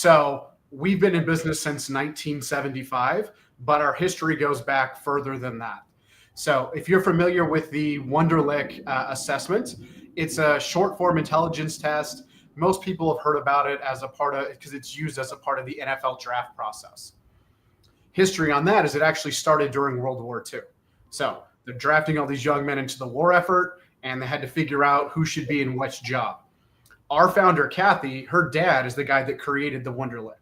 So we've been in business since 1975, but our history goes back further than that. So if you're familiar with the Wonderlic assessment, it's a short form intelligence test. Most people have heard about it as a part of, because it's used as a part of the NFL draft process. History on that is it actually started during World War II. So they're drafting all these young men into the war effort, and they had to figure out who should be in which job. Our founder, Kathy, her dad is the guy that created the Wonderlic.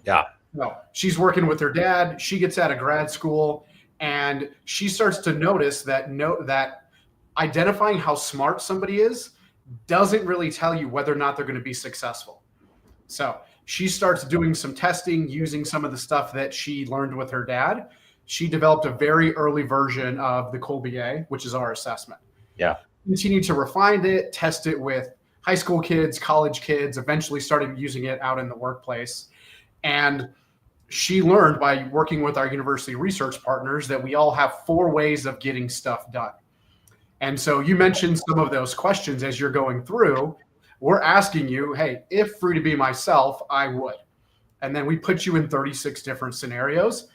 Yeah. So she's working with her dad. She gets out of grad school, and she starts to notice that identifying how smart somebody is doesn't really tell you whether or not they're going to be successful. So she starts doing some testing using some of the stuff that she learned with her dad. She developed a very early version of the Kolbe, which is our assessment. Yeah. Continued to refine it, test it with high school kids, college kids, eventually started using it out in the workplace. And she learned by working with our university research partners that we all have 4 ways of getting stuff done. And so you mentioned some of those questions as you're going through. We're asking you, hey, if free to be myself, I would. And then we put you in 36 different scenarios.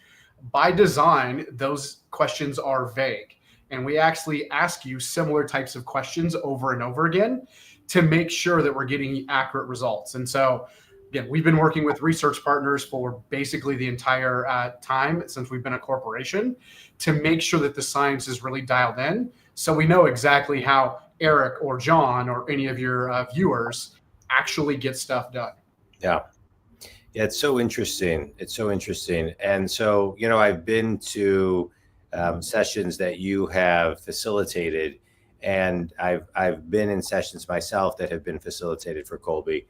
By design, those questions are vague. And we actually ask you similar types of questions over and over again to make sure that we're getting accurate results. And so, again, we've been working with research partners for basically the entire time since we've been a corporation to make sure that the science is really dialed in. So we know exactly how Eric or Jon or any of your viewers actually get stuff done. Yeah. Yeah, it's so interesting. It's so interesting. And so, I've been to sessions that you have facilitated, and I've been in sessions myself that have been facilitated for Kolbe.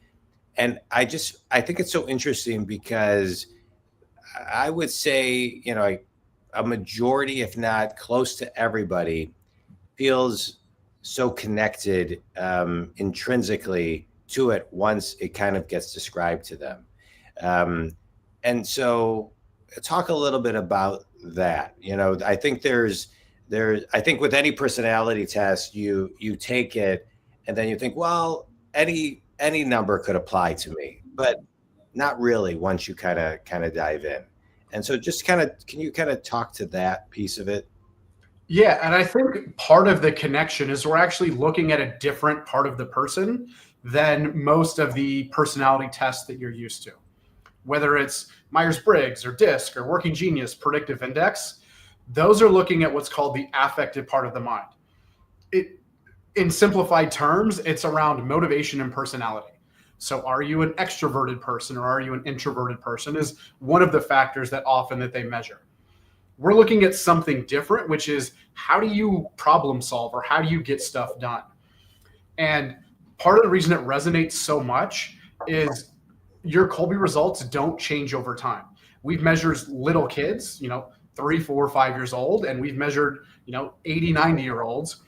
And I think it's so interesting because I would say, a majority, if not close to everybody, feels so connected intrinsically to it once it kind of gets described to them. And so talk a little bit about that. I think I think with any personality test, you take it and then you think, well, any number could apply to me, but not really once you kind of dive in. And so just can you talk to that piece of it? Yeah. And I think part of the connection is we're actually looking at a different part of the person than most of the personality tests that you're used to. Whether it's Myers-Briggs or DISC or Working Genius, Predictive Index, those are looking at what's called the affective part of the mind. In simplified terms, it's around motivation and personality. So are you an extroverted person or are you an introverted person is one of the factors that they measure. We're looking at something different, which is how do you problem solve or how do you get stuff done? And part of the reason it resonates so much is your Kolbe results don't change over time. We've measured little kids, 3, 4, 5 years old, and we've measured, 80, 90-year-olds,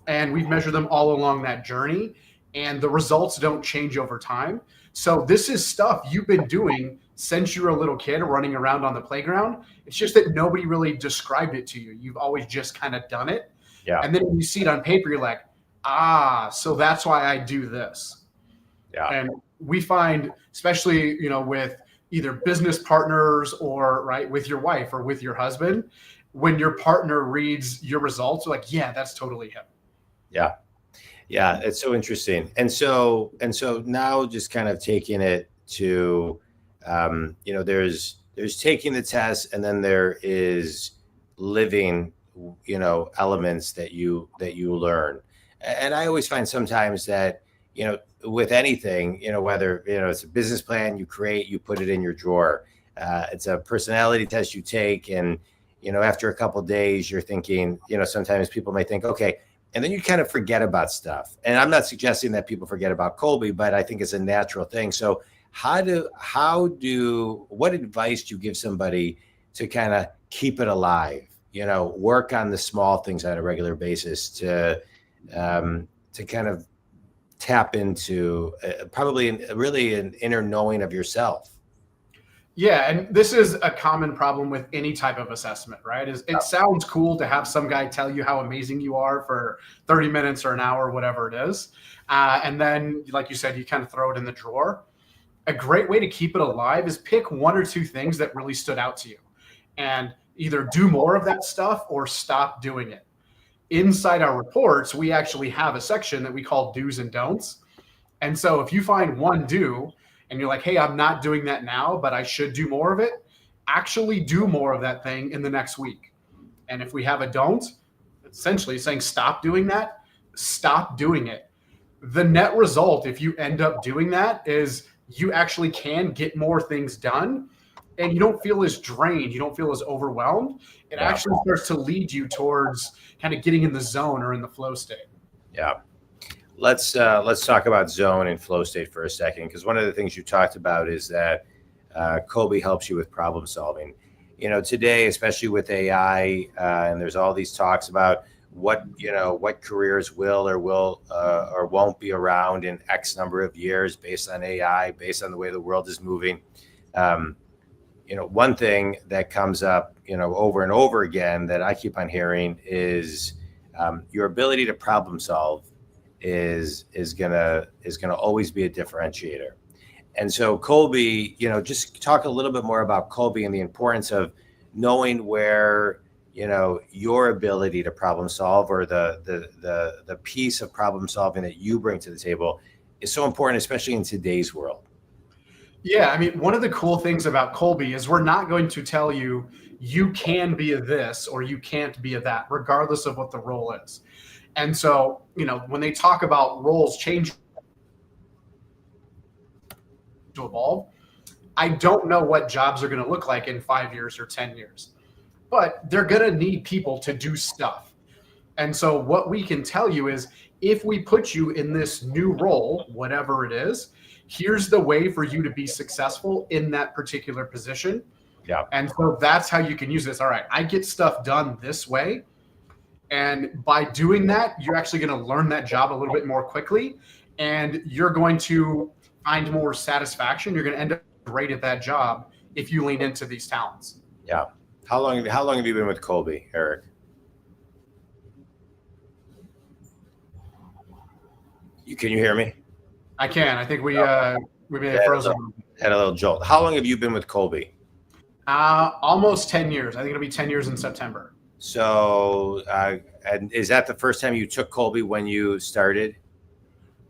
and we've measured them all along that journey, and the results don't change over time. So this is stuff you've been doing since you were a little kid running around on the playground. It's just that nobody really described it to you. You've always just kind of done it. Yeah. And then when you see it on paper, you're like, so that's why I do this. Yeah. And we find, especially, with either business partners or with your wife or with your husband, when your partner reads your results, you're like, yeah, that's totally him. Yeah. Yeah. It's so interesting. And so now just kind of taking it to, there's taking the test and then there is living, elements that you learn. And I always find sometimes that, with anything, whether, it's a business plan you create, you put it in your drawer. It's a personality test you take. And, after a couple of days, you're thinking, sometimes people may think, okay, and then you kind of forget about stuff. And I'm not suggesting that people forget about Kolbe, but I think it's a natural thing. So what advice do you give somebody to kind of keep it alive, work on the small things on a regular basis to kind of tap into probably really an inner knowing of yourself? Yeah, and this is a common problem with any type of assessment, right? It sounds cool to have some guy tell you how amazing you are for 30 minutes or an hour, whatever it is. And then, like you said, you kind of throw it in the drawer. a great way to keep it alive is pick one or two things that really stood out to you and either do more of that stuff or stop doing it. Inside our reports, we actually have a section that we call do's and don'ts. And so if you find one do and you're like, hey, I'm not doing that now, but I should do more of it, actually do more of that thing in the next week. And if we have a don't, essentially saying stop doing that, stop doing it. The net result, if you end up doing that, is you actually can get more things done and you don't feel as drained. You don't feel as overwhelmed. It actually starts to lead you towards kind of getting in the zone or in the flow state. Yeah. Let's talk about zone and flow state for a second, because one of the things you talked about is that Kolbe helps you with problem solving. You know, today, especially with AI, and there's all these talks about what careers will or won't be around in X number of years based on AI, based on the way the world is moving. One thing that comes up, over and over again that I keep on hearing is your ability to problem solve is gonna always be a differentiator. And so Kolbe, just talk a little bit more about Kolbe and the importance of knowing where, your ability to problem solve or the piece of problem solving that you bring to the table is so important, especially in today's world. Yeah, I mean, one of the cool things about Kolbe is we're not going to tell you you can be a this or you can't be a that, regardless of what the role is. And so, when they talk about roles change to evolve, I don't know what jobs are going to look like in 5 years or 10 years, but they're going to need people to do stuff. And so what we can tell you is if we put you in this new role, whatever it is, here's the way for you to be successful in that particular position. Yeah. And so that's how you can use this. All right, I get stuff done this way. And by doing that, you're actually going to learn that job a little bit more quickly. And you're going to find more satisfaction. You're going to end up great at that job if you lean into these talents. Yeah. How long have you been with Kolbe, Eric? Can you hear me? I can. I think we may have frozen. Had a little jolt. How long have you been with Kolbe? Almost 10 years. I think it'll be 10 years in September. So, and is that the first time you took Kolbe when you started?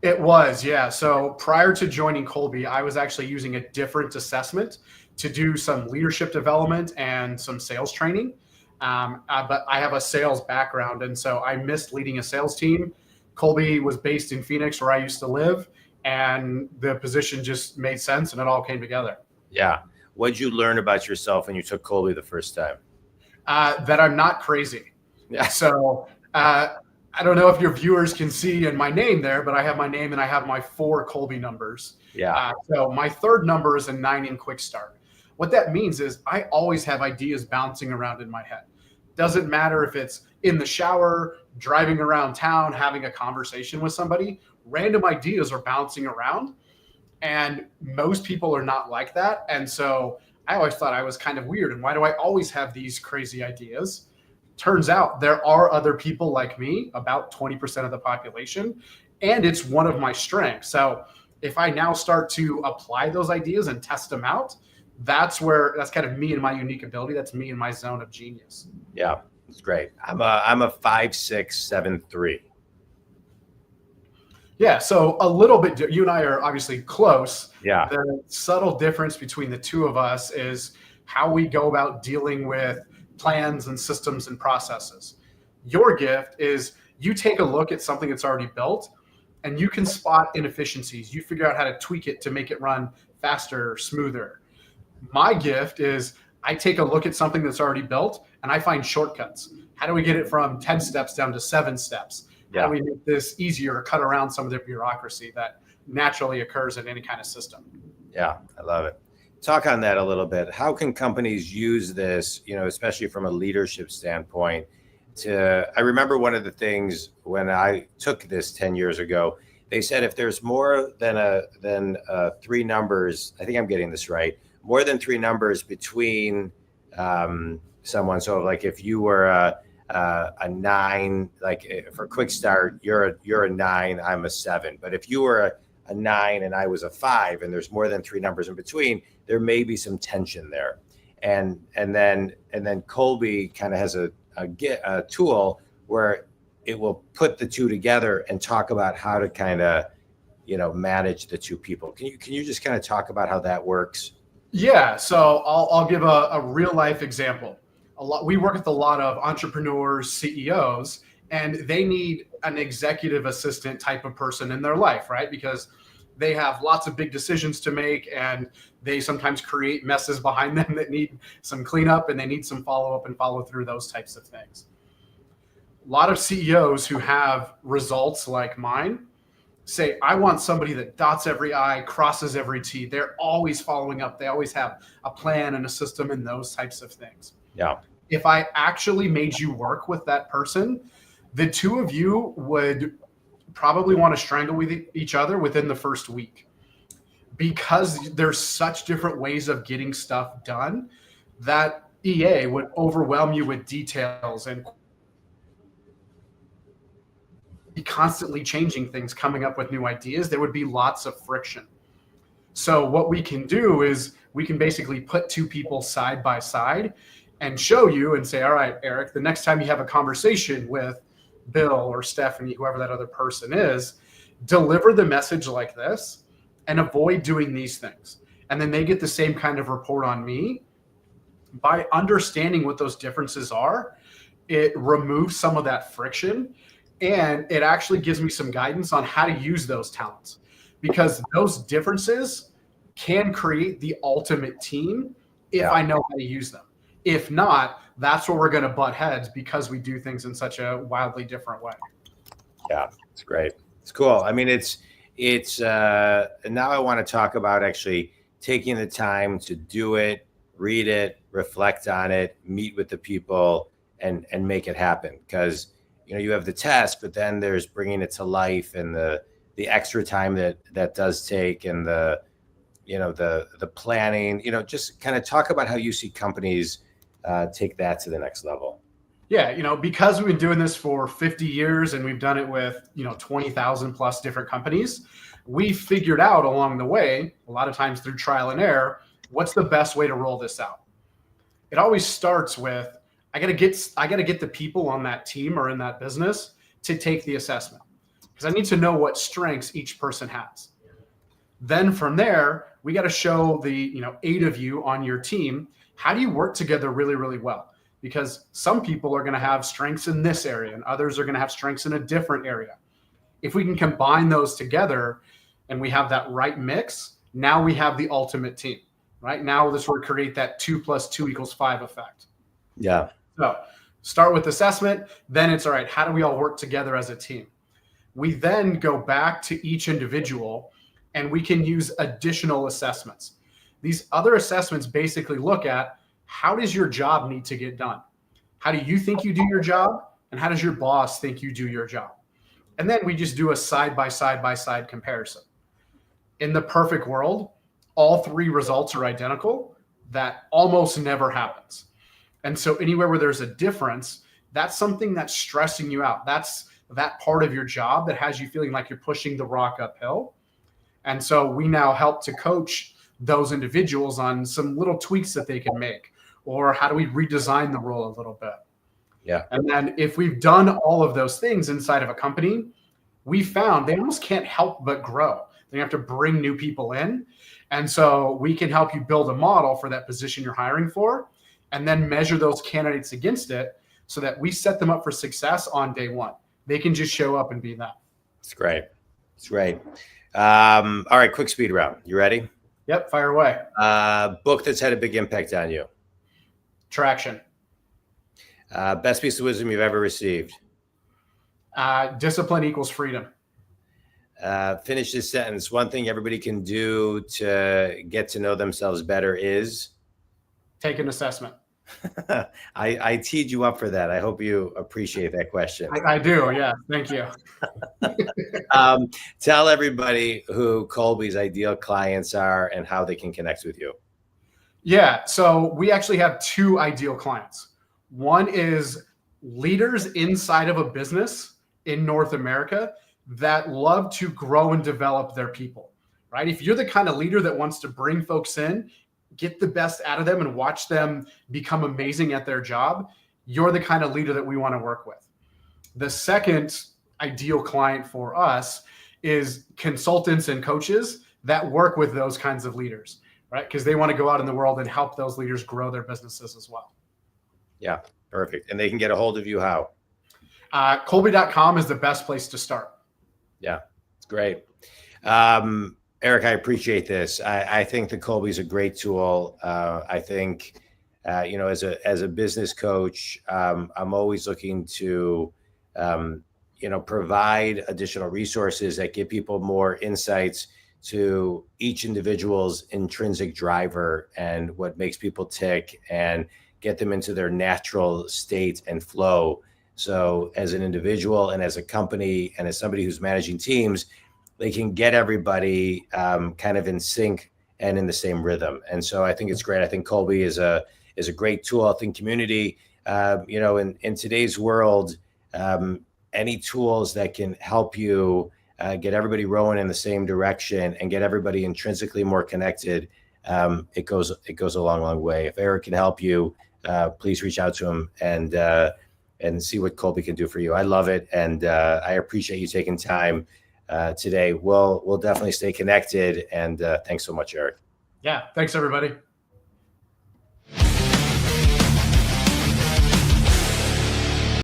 It was, yeah. So prior to joining Kolbe, I was actually using a different assessment to do some leadership development and some sales training. But I have a sales background, and so I missed leading a sales team. Kolbe was based in Phoenix, where I used to live, and the position just made sense, and it all came together. Yeah. What did you learn about yourself when you took Kolbe the first time? That I'm not crazy. Yeah. So I don't know if your viewers can see in my name there, but I have my name and I have my 4 Kolbe numbers. Yeah. So my 3rd number is a 9 in quick start. What that means is I always have ideas bouncing around in my head. Doesn't matter if it's in the shower, driving around town, having a conversation with somebody, random ideas are bouncing around. And most people are not like that. And so I always thought I was kind of weird. And why do I always have these crazy ideas? Turns out there are other people like me, about 20% of the population, and it's one of my strengths. So if I now start to apply those ideas and test them out, that's kind of me and my unique ability. That's me and my zone of genius. Yeah, it's great. I'm a 5'6", 7'3". Yeah, so a little bit, you and I are obviously close. Yeah. The subtle difference between the two of us is how we go about dealing with plans and systems and processes. Your gift is you take a look at something that's already built and you can spot inefficiencies. You figure out how to tweak it to make it run faster, smoother. My gift is I take a look at something that's already built and I find shortcuts. How do we get it from 10 steps down to 7 steps? Yeah. How do we make this easier or cut around some of the bureaucracy that naturally occurs in any kind of system? Yeah, I love it. Talk on that a little bit. How can companies use this, especially from a leadership standpoint? I remember one of the things when I took this 10 years ago, they said if there's more than 3 numbers, I think I'm getting this right, more than 3 numbers between someone. So like if you were a 9, like for quick start, you're a 9, I'm a 7. But if you were a 9 and I was a 5, and there's more than 3 numbers in between, there may be some tension there. And then Kolbe kind of has a tool where it will put the two together and talk about how to kind of, manage the two people. Can you just kind of talk about how that works? Yeah. So I'll give a real life example. We work with a lot of entrepreneurs, CEOs, and they need an executive assistant type of person in their life, right? Because they have lots of big decisions to make, and they sometimes create messes behind them that need some cleanup, and they need some follow up and follow through, those types of things. A lot of CEOs who have results like mine say, I want somebody that dots every I, crosses every T. They're always following up. They always have a plan and a system and those types of things. Yeah. If I actually made you work with that person, the two of you would probably want to strangle with each other within the first week, because there's such different ways of getting stuff done that EA would overwhelm you with details and be constantly changing things, coming up with new ideas. There would be lots of friction. So what we can do is we can basically put two people side by side and show you and say, all right, Eric, the next time you have a conversation with Bill or Stephanie, whoever that other person is, deliver the message like this and avoid doing these things. And then they get the same kind of report on me. By understanding what those differences are, it removes some of that friction, and it actually gives me some guidance on how to use those talents, because those differences can create the ultimate team if I know how to use them. If not, that's where we're going to butt heads, because we do things in such a wildly different way. Yeah, it's great. It's cool. I mean, it's now I want to talk about actually taking the time to do it, read it, reflect on it, meet with the people, and make it happen. Because you have the test, but then there's bringing it to life, and the extra time that does take, and the planning. Just kind of talk about how you see companies take that to the next level. Yeah, because we've been doing this for 50 years and we've done it with 20,000 plus different companies, we figured out along the way, a lot of times through trial and error, what's the best way to roll this out. It always starts with, I gotta get the people on that team or in that business to take the assessment, because I need to know what strengths each person has. Then from there, we got to show the 8 of you on your team, how do you work together really, really well? Because some people are going to have strengths in this area and others are going to have strengths in a different area. If we can combine those together and we have that right mix, now we have the ultimate team. Right now, this will create that 2 + 2 = 5 effect. Yeah. So start with assessment, then it's all right, how do we all work together as a team? We then go back to each individual and we can use additional assessments. These other assessments basically look at, how does your job need to get done? How do you think you do your job? And how does your boss think you do your job? And then we just do a side by side comparison. In the perfect world, all 3 results are identical. That almost never happens. And so anywhere where there's a difference, that's something that's stressing you out. That's that part of your job that has you feeling like you're pushing the rock uphill. And so we now help to coach those individuals on some little tweaks that they can make, or how do we redesign the role a little bit. Yeah. And then if we've done all of those things inside of a company, we found they almost can't help but grow. They have to bring new people in. And so we can help you build a model for that position you're hiring for, and then measure those candidates against it so that we set them up for success on day one. They can just show up and be that. It's great. It's great. All right, quick speed round. You ready? Yep, fire away. Book that's had a big impact on you. Traction. Best piece of wisdom you've ever received. Discipline equals freedom. Finish this sentence. One thing everybody can do to get to know themselves better is? Take an assessment. I teed you up for that. I hope you appreciate that question. I do. Yeah. Thank you. Tell everybody who Kolbe's ideal clients are and how they can connect with you. Yeah. So we actually have 2 ideal clients. One is leaders inside of a business in North America that love to grow and develop their people, right? If you're the kind of leader that wants to bring folks in, get the best out of them and watch them become amazing at their job, you're the kind of leader that we want to work with. The second ideal client for us is consultants and coaches that work with those kinds of leaders, right? Because they want to go out in the world and help those leaders grow their businesses as well. Yeah, perfect. And they can get a hold of you how? Kolbe.com is the best place to start. Yeah, it's great. Eric, I appreciate this. I think the Kolbe is a great tool. I think, as a business coach, I'm always looking to, provide additional resources that give people more insights to each individual's intrinsic driver and what makes people tick, and get them into their natural state and flow. So as an individual and as a company and as somebody who's managing teams, they can get everybody kind of in sync and in the same rhythm. And so I think it's great. I think Kolbe is a great tool. I think community, in today's world, any tools that can help you get everybody rowing in the same direction and get everybody intrinsically more connected, it goes a long way. If Eric can help you, please reach out to him and see what Kolbe can do for you. I love it, and I appreciate you taking time today. We'll definitely stay connected, and thanks so much, Eric. Yeah, thanks everybody.